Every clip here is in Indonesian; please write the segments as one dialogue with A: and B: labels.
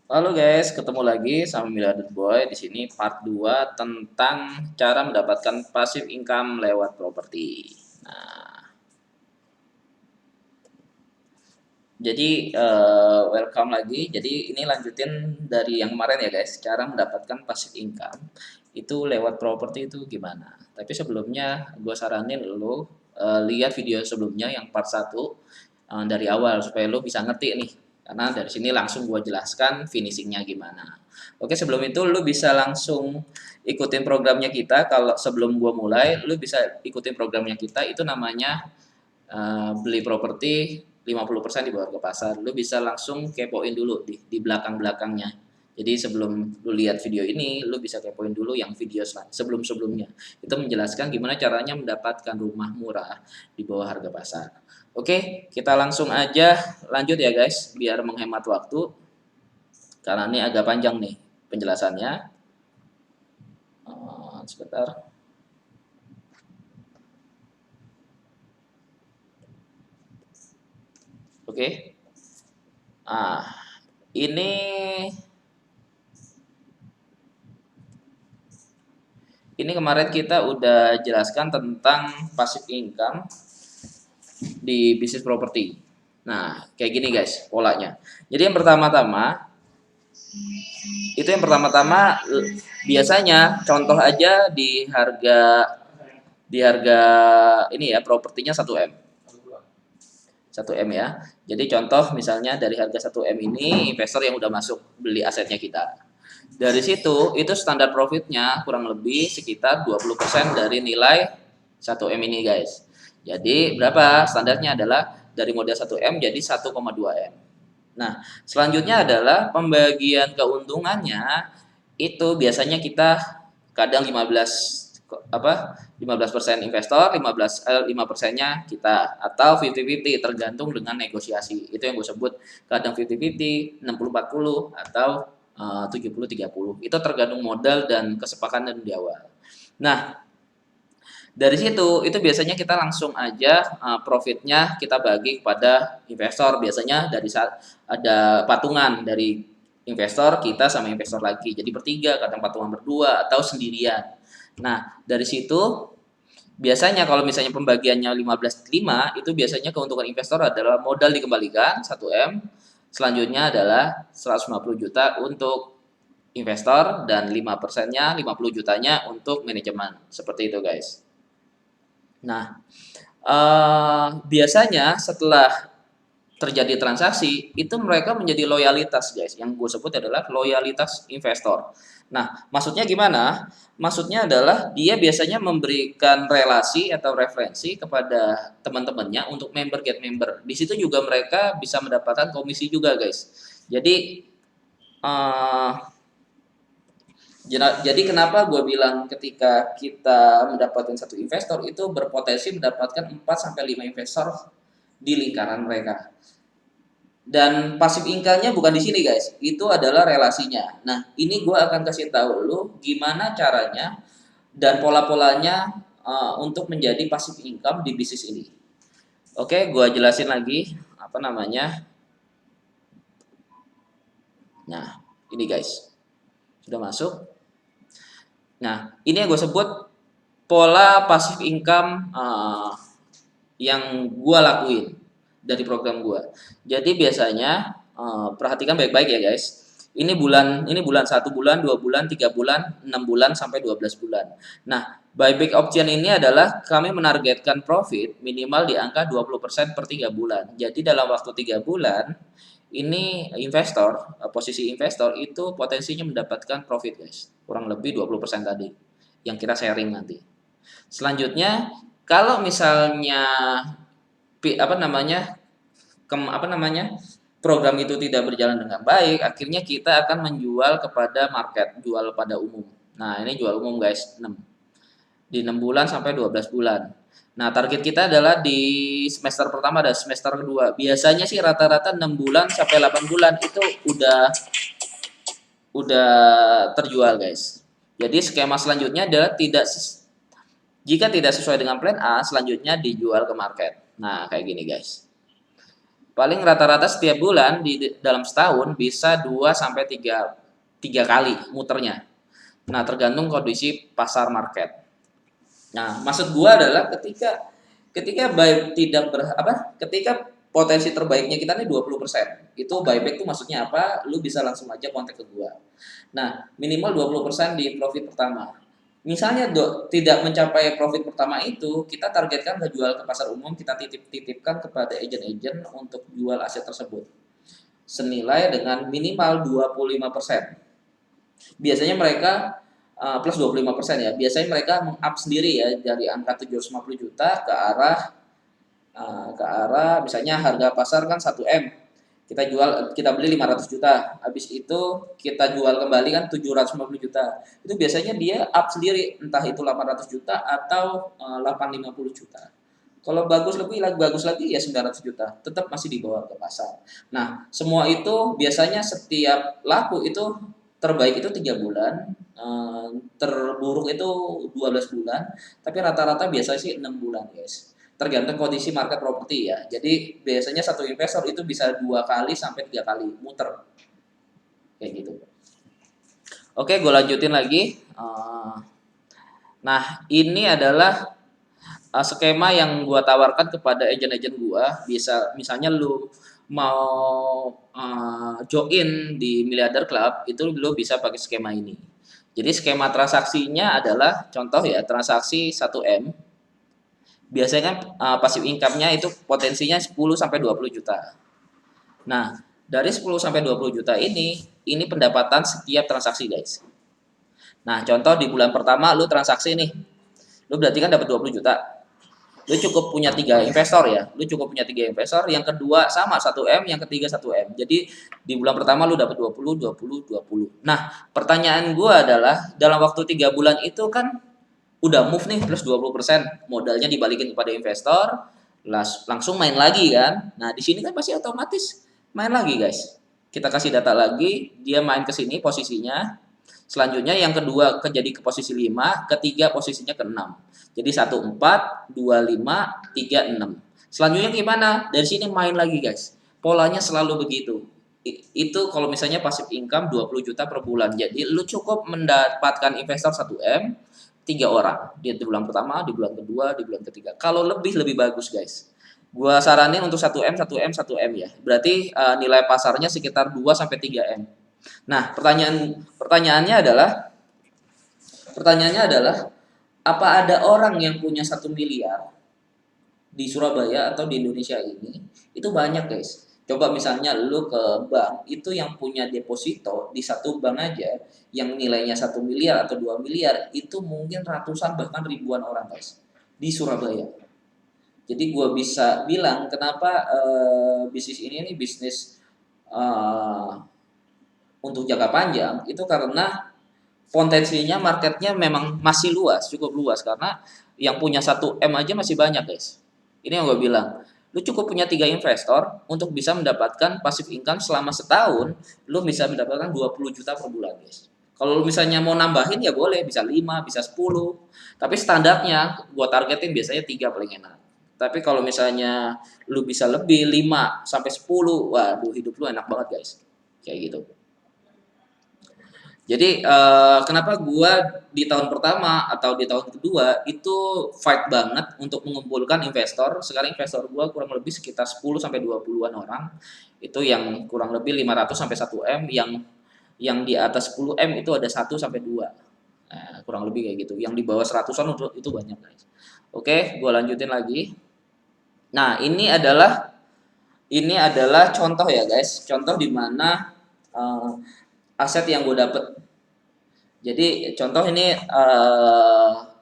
A: Halo guys, ketemu lagi sama Miliarder Boy di sini part 2 tentang cara mendapatkan passive income lewat properti. Nah, jadi welcome lagi. Jadi ini lanjutin dari yang kemarin ya guys, cara mendapatkan passive income itu lewat properti itu gimana. Tapi sebelumnya gue saranin lo lihat video sebelumnya yang part 1 dari awal supaya lo bisa ngerti nih. Karena dari sini langsung gue jelaskan finishingnya gimana. Oke, sebelum itu lo bisa langsung ikutin programnya kita. Kalau sebelum gue mulai, lo bisa ikutin programnya kita. Itu namanya beli properti 50% di bawah harga pasar. Lu bisa langsung kepoin dulu di belakang-belakangnya. Jadi sebelum lu lihat video ini, lu bisa kepoin dulu yang video sebelum-sebelumnya. Itu menjelaskan gimana caranya mendapatkan rumah murah di bawah harga pasar. Oke, kita langsung aja lanjut ya guys, biar menghemat waktu. Karena ini agak panjang nih penjelasannya. Sebentar. Oke. Ah, ini kemarin kita udah jelaskan tentang passive income di bisnis properti. Nah, kayak gini guys polanya. Jadi yang pertama-tama biasanya contoh aja di harga ini ya propertinya 1M. 1M ya. Jadi contoh misalnya dari harga 1M ini investor yang udah masuk beli asetnya kita. Dari situ itu standar profitnya kurang lebih sekitar 20% dari nilai 1M ini guys. Jadi berapa? Standarnya adalah dari modal 1M jadi 1,2M. Nah, selanjutnya adalah pembagian keuntungannya itu biasanya kita kadang 15% investor, 5%-nya kita atau 50-50 tergantung dengan negosiasi. Itu yang gue sebut kadang 50-50, 60-40 atau 70-30. Itu tergantung modal dan kesepakatan di awal. Nah, dari situ itu biasanya kita langsung aja profitnya kita bagi kepada investor. Biasanya dari saat ada patungan dari investor kita sama investor lagi. Jadi bertiga, kadang patungan berdua atau sendirian. Nah, dari situ biasanya kalau misalnya pembagiannya 15-5 itu biasanya keuntungan investor adalah modal dikembalikan 1M, selanjutnya adalah 150 juta untuk investor dan 5%-nya 50 jutanya untuk manajemen. Seperti itu guys. Nah, biasanya setelah terjadi transaksi itu mereka menjadi loyalitas guys. Yang gue sebut adalah loyalitas investor. Nah, maksudnya gimana? Maksudnya adalah dia biasanya memberikan relasi atau referensi kepada teman-temannya untuk member get member. Di situ juga mereka bisa mendapatkan komisi juga guys. Jadi uh, jadi kenapa gue bilang ketika kita mendapatkan satu investor itu berpotensi mendapatkan 4-5 investor di lingkaran mereka. Dan passive income-nya bukan di sini guys, itu adalah relasinya. Nah, ini gue akan kasih tahu lu gimana caranya dan pola-polanya untuk menjadi passive income di bisnis ini. Oke, gue jelasin lagi apa namanya. Nah, ini guys, sudah masuk. Nah, ini yang gue sebut pola passive income yang gue lakuin dari program gue. Jadi biasanya perhatikan baik-baik ya guys. Ini bulan 1 bulan, 2 bulan, 3 bulan, 6 bulan sampai 12 bulan. Nah, buyback option ini adalah kami menargetkan profit minimal di angka 20% per 3 bulan. Jadi dalam waktu 3 bulan ini investor, posisi investor itu potensinya mendapatkan profit guys. Kurang lebih 20% tadi yang kita sharing nanti. Selanjutnya, kalau misalnya apa namanya program itu tidak berjalan dengan baik, akhirnya kita akan menjual kepada market, jual pada umum. Nah, ini jual umum guys, 6 di 6 bulan sampai 12 bulan. Nah, target kita adalah di semester pertama dan semester kedua. Biasanya sih rata-rata 6 bulan sampai 8 bulan itu udah terjual, guys. Jadi skema selanjutnya adalah jika tidak sesuai dengan plan A, selanjutnya dijual ke market. Nah, kayak gini, guys. Paling rata-rata setiap bulan di dalam setahun bisa 2 sampai 3 kali muternya. Nah, tergantung kondisi pasar market. Nah, maksud gua adalah ketika ketika buy tidak ketika potensi terbaiknya kita nih 20%. Itu buyback tuh maksudnya apa? Lu bisa langsung aja kontak ke gua. Nah, minimal 20% di profit pertama. Misalnya tidak mencapai profit pertama itu, kita targetkan ke jual ke pasar umum, kita titipkan kepada agent-agent untuk jual aset tersebut. Senilai dengan minimal 25%. Biasanya mereka plus 25% ya. Biasanya mereka meng-up sendiri ya dari angka 750 juta ke arah misalnya harga pasar kan 1 M. Kita beli 500 juta. Habis itu kita jual kembali kan 750 juta. Itu biasanya dia up sendiri entah itu 800 juta atau 850 juta. Kalau bagus lagi ya 900 juta, tetap masih dibawa ke pasar. Nah, semua itu biasanya setiap laku itu terbaik itu 3 bulan, terburuk itu 12 bulan, tapi rata-rata biasanya sih 6 bulan, guys. Tergantung kondisi market properti ya. Jadi biasanya satu investor itu bisa 2 kali sampai 3 kali muter kayak gitu. Oke, gue lanjutin lagi. Nah, ini adalah skema yang gua tawarkan kepada agent-agent gua. Bisa misalnya lu mau join di Miliarder Club, itu lu bisa pakai skema ini. Jadi skema transaksinya adalah contoh ya, transaksi 1 M. Biasanya kan passive income-nya itu potensinya 10 sampai 20 juta. Nah, dari 10 sampai 20 juta ini pendapatan setiap transaksi, guys. Nah, contoh di bulan pertama lu transaksi nih. Lu berarti kan dapat 20 juta. Lu cukup punya 3 investor ya. Lu cukup punya 3 investor. Yang kedua sama 1 M, yang ketiga 1 M. Jadi di bulan pertama lu dapat 20, 20, 20. Nah, pertanyaan gua adalah dalam waktu 3 bulan itu kan udah move nih plus 20%, modalnya dibalikin kepada investor, langsung main lagi kan. Nah, di sini kan pasti otomatis main lagi, guys. Kita kasih data lagi, dia main ke sini posisinya. Selanjutnya yang kedua jadi ke posisi 5, ketiga posisinya ke 6. Jadi 1 4, 2 5, 3 6. Selanjutnya gimana? Dari sini main lagi, guys. Polanya selalu begitu. Itu kalau misalnya passive income 20 juta per bulan. Jadi lu cukup mendapatkan investor 1 M, 3 orang. Di bulan pertama, di bulan kedua, di bulan ketiga. Kalau lebih bagus, guys. Gua saranin untuk 1 M, 1 M, 1 M ya. Berarti nilai pasarnya sekitar 2 sampai 3 M. Nah, pertanyaannya adalah apa ada orang yang punya 1 miliar di Surabaya atau di Indonesia ini? Itu banyak, guys. Coba misalnya lu ke bank, itu yang punya deposito di satu bank aja yang nilainya 1 miliar atau 2 miliar itu mungkin ratusan bahkan ribuan orang, guys, di Surabaya. Jadi gue bisa bilang kenapa bisnis ini bisnis untuk jangka panjang itu karena potensinya marketnya memang masih luas, cukup luas karena yang punya 1 M aja masih banyak, guys. Ini yang gue bilang. Lu cukup punya 3 investor untuk bisa mendapatkan passive income selama setahun, lu bisa mendapatkan 20 juta per bulan, guys. Kalau lu misalnya mau nambahin ya boleh, bisa 5, bisa 10. Tapi standarnya gua targetin biasanya 3 paling enak. Tapi kalau misalnya lu bisa lebih 5 sampai 10, waduh hidup lu enak banget, guys. Kayak gitu. Jadi kenapa gua di tahun pertama atau di tahun kedua itu fight banget untuk mengumpulkan investor. Sekarang investor gua kurang lebih sekitar 10 sampai 20-an orang. Itu yang kurang lebih 500 sampai 1 M, yang di atas 10 M itu ada 1 sampai 2. Nah, kurang lebih kayak gitu. Yang di bawah 100-an itu banyak, guys. Oke, gua lanjutin lagi. Nah, ini adalah contoh ya, guys. Contoh di mana aset yang gue dapet. Jadi contoh ini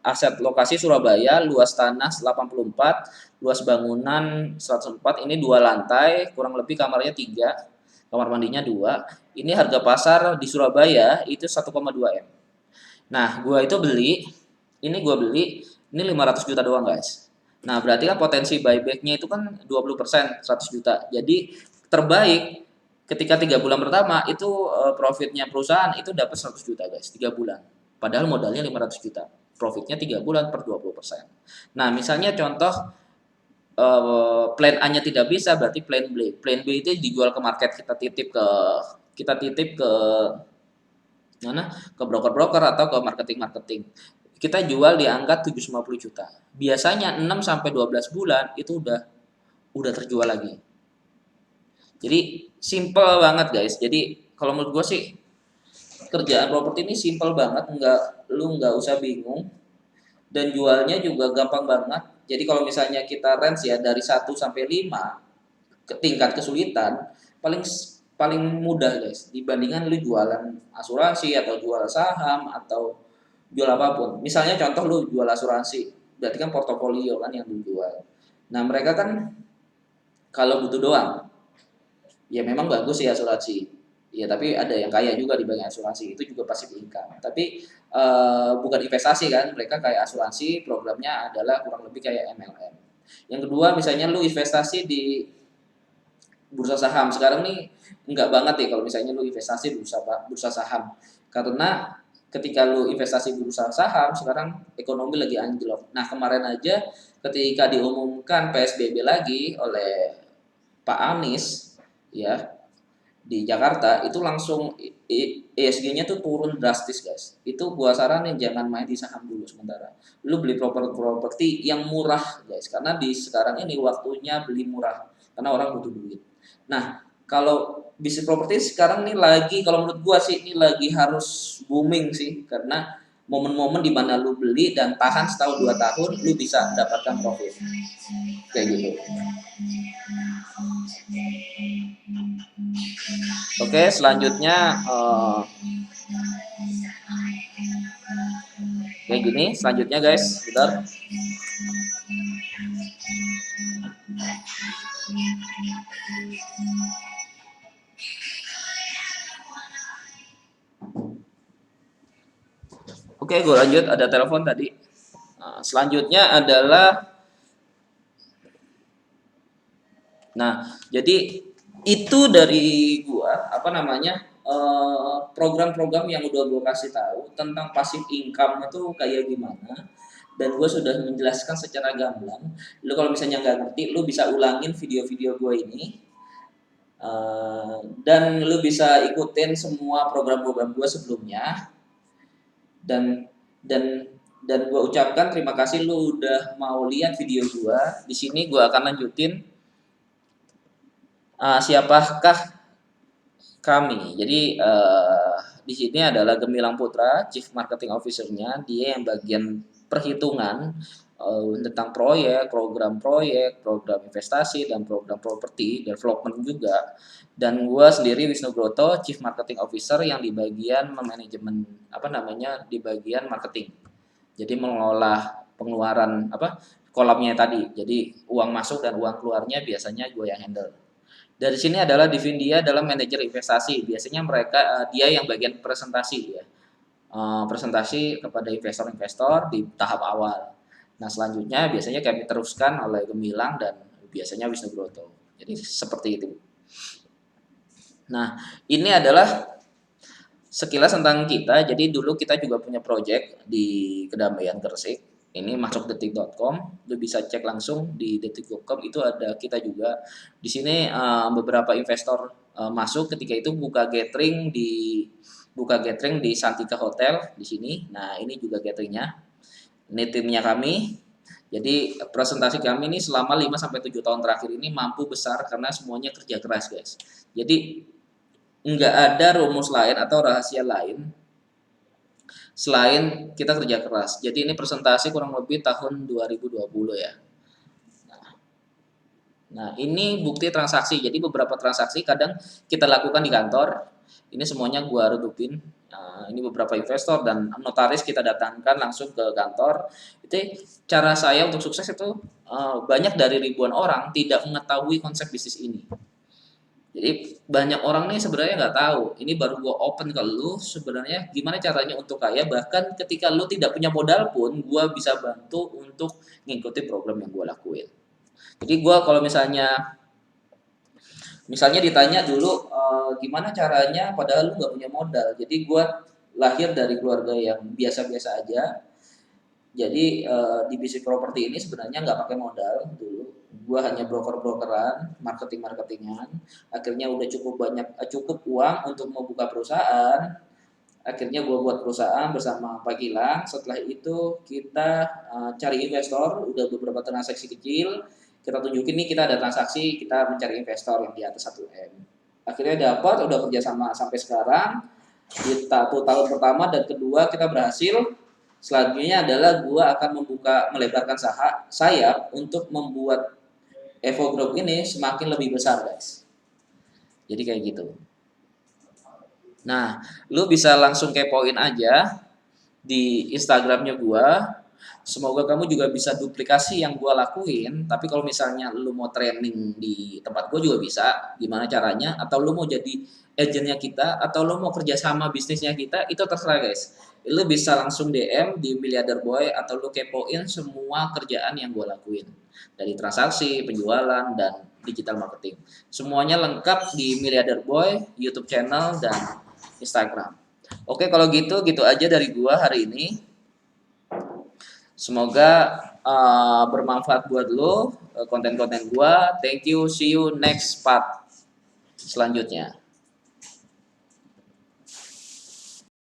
A: aset lokasi Surabaya, luas tanah 84, luas bangunan 104, ini 2 lantai, kurang lebih kamarnya 3, kamar mandinya 2. Ini harga pasar di Surabaya itu 1,2 M. Nah, gue beli ini 500 juta doang, guys. Nah, berarti kan potensi buybacknya itu kan 20%, 100 juta. Jadi terbaik ketika 3 bulan pertama itu profitnya perusahaan itu dapat 100 juta, guys, 3 bulan. Padahal modalnya 500 juta. Profitnya 3 bulan per 20%. Nah, misalnya contoh plan A-nya tidak bisa, berarti plan B. Plan B itu dijual ke market, kita titip ke mana? Ke broker-broker atau ke marketing-marketing. Kita jual di angka 750 juta. Biasanya 6 sampai 12 bulan itu udah terjual lagi. Jadi simple banget guys. Jadi kalau menurut gue sih kerjaan properti ini simple banget, nggak usah bingung, dan jualnya juga gampang banget. Jadi kalau misalnya kita range ya dari 1 sampai 5 ke tingkat kesulitan, paling paling mudah guys dibandingkan lu jualan asuransi atau jual saham atau jual apapun. Misalnya contoh lu jual asuransi, berarti kan portofolio kan yang lu jual. Nah mereka kan kalau butuh doang, ya memang bagus sih asuransi. Ya tapi ada yang kaya juga di bagian asuransi, itu juga passive income. Tapi bukan investasi kan, mereka kayak asuransi, programnya adalah kurang lebih kayak MLM. Yang kedua misalnya lu investasi di bursa saham. Sekarang nih enggak banget ya kalau misalnya lu investasi di bursa saham. Karena ketika lu investasi di bursa saham sekarang ekonomi lagi anjlok. Nah, kemarin aja ketika diumumkan PSBB lagi oleh Pak Anies ya di Jakarta itu langsung ESG-nya tuh turun drastis guys. Itu gua saranin jangan main di saham dulu sementara. Lu beli properti yang murah guys, karena di sekarang ini waktunya beli murah karena orang butuh duit. Nah, kalau bisnis properti sekarang nih lagi kalau menurut gua sih ini lagi harus booming sih karena momen-momen di mana lu beli dan tahan setahun 2 tahun lu bisa dapatkan profit kayak gitu. Oke, selanjutnya kayak gini. Selanjutnya guys, bentar. Oke, gue lanjut. Ada telepon tadi. Nah, selanjutnya adalah, nah, jadi itu dari gua apa namanya program-program yang udah gua kasih tahu tentang passive income itu kayak gimana, dan gue sudah menjelaskan secara gamblang. Lu kalau misalnya nggak ngerti, lu bisa ulangin video-video gue ini, dan lu bisa ikutin semua program-program gue sebelumnya, dan dan dan gue ucapkan terima kasih lu udah mau lihat video gue. Di sini gue akan lanjutin siapakah kami. Jadi di sini adalah Gemilang Putra, Chief Marketing Officer-nya. Dia yang bagian perhitungan tentang program investasi, dan program properti development juga. Dan gue sendiri Wisnu Broto, Chief Marketing Officer yang di bagian manajemen di bagian marketing. Jadi mengelola pengeluaran kolamnya tadi. Jadi uang masuk dan uang keluarnya biasanya gue yang handle. Dari sini adalah Divindia dalam manajer investasi. Biasanya dia yang bagian presentasi ya. Presentasi kepada investor-investor di tahap awal. Nah, selanjutnya biasanya kami teruskan oleh Gemilang dan biasanya Wisnu Broto. Jadi seperti itu. Nah, ini adalah sekilas tentang kita. Jadi dulu kita juga punya project di Kedamaian Gresik. Ini masuk detik.com, lu bisa cek langsung di detik.com, itu ada kita juga. Di sini beberapa investor masuk ketika itu buka gathering di Santika Hotel di sini. Nah, ini juga gatheringnya. Ini timnya kami. Jadi presentasi kami ini selama 5 sampai 7 tahun terakhir ini mampu besar karena semuanya kerja keras, guys. Jadi nggak ada rumus lain atau rahasia lain selain kita kerja keras. Jadi ini presentasi kurang lebih tahun 2020 ya. Nah, ini bukti transaksi. Jadi beberapa transaksi kadang kita lakukan di kantor. Ini semuanya gua redupin. Nah, ini beberapa investor dan notaris kita datangkan langsung ke kantor. Itu cara saya untuk sukses itu banyak dari ribuan orang tidak mengetahui konsep bisnis ini. Jadi banyak orang nih sebenarnya nggak tahu. Ini baru gue open ke lu sebenarnya gimana caranya untuk kaya. Bahkan ketika lu tidak punya modal pun, gue bisa bantu untuk ngikuti program yang gue lakuin. Jadi gue kalau misalnya ditanya dulu gimana caranya, padahal lu nggak punya modal. Jadi gue lahir dari keluarga yang biasa-biasa aja. Jadi di bisnis properti ini sebenarnya nggak pakai modal dulu. Gua hanya broker-brokeran, marketing-marketingan. Akhirnya udah cukup banyak, cukup uang untuk membuka perusahaan. Akhirnya gue buat perusahaan bersama Pak Gilang. Setelah itu kita cari investor, udah beberapa transaksi kecil. Kita tunjukin nih kita ada transaksi, kita mencari investor yang di atas 1M. Akhirnya dapat, udah kerjasama sampai sekarang. Kita tuh tahun pertama dan kedua kita berhasil. Selanjutnya adalah gue akan melebarkan sayap untuk membuat Evo Group ini semakin lebih besar, guys. Jadi kayak gitu. Nah, lu bisa langsung kepoin aja di Instagramnya gua. Semoga kamu juga bisa duplikasi yang gua lakuin. Tapi kalau misalnya lu mau training di tempat gua juga bisa. Gimana caranya? Atau lu mau jadi agentnya kita, atau lu mau kerjasama bisnisnya kita, itu terserah, guys. Lu bisa langsung DM di Miliarder Boy, atau lu kepoin semua kerjaan yang gua lakuin, dari transaksi, penjualan, dan digital marketing. Semuanya lengkap di Miliarder Boy, YouTube channel, dan Instagram. Oke, kalau gitu aja dari gua hari ini. Semoga bermanfaat buat lo konten-konten gua. Thank you, see you next part selanjutnya.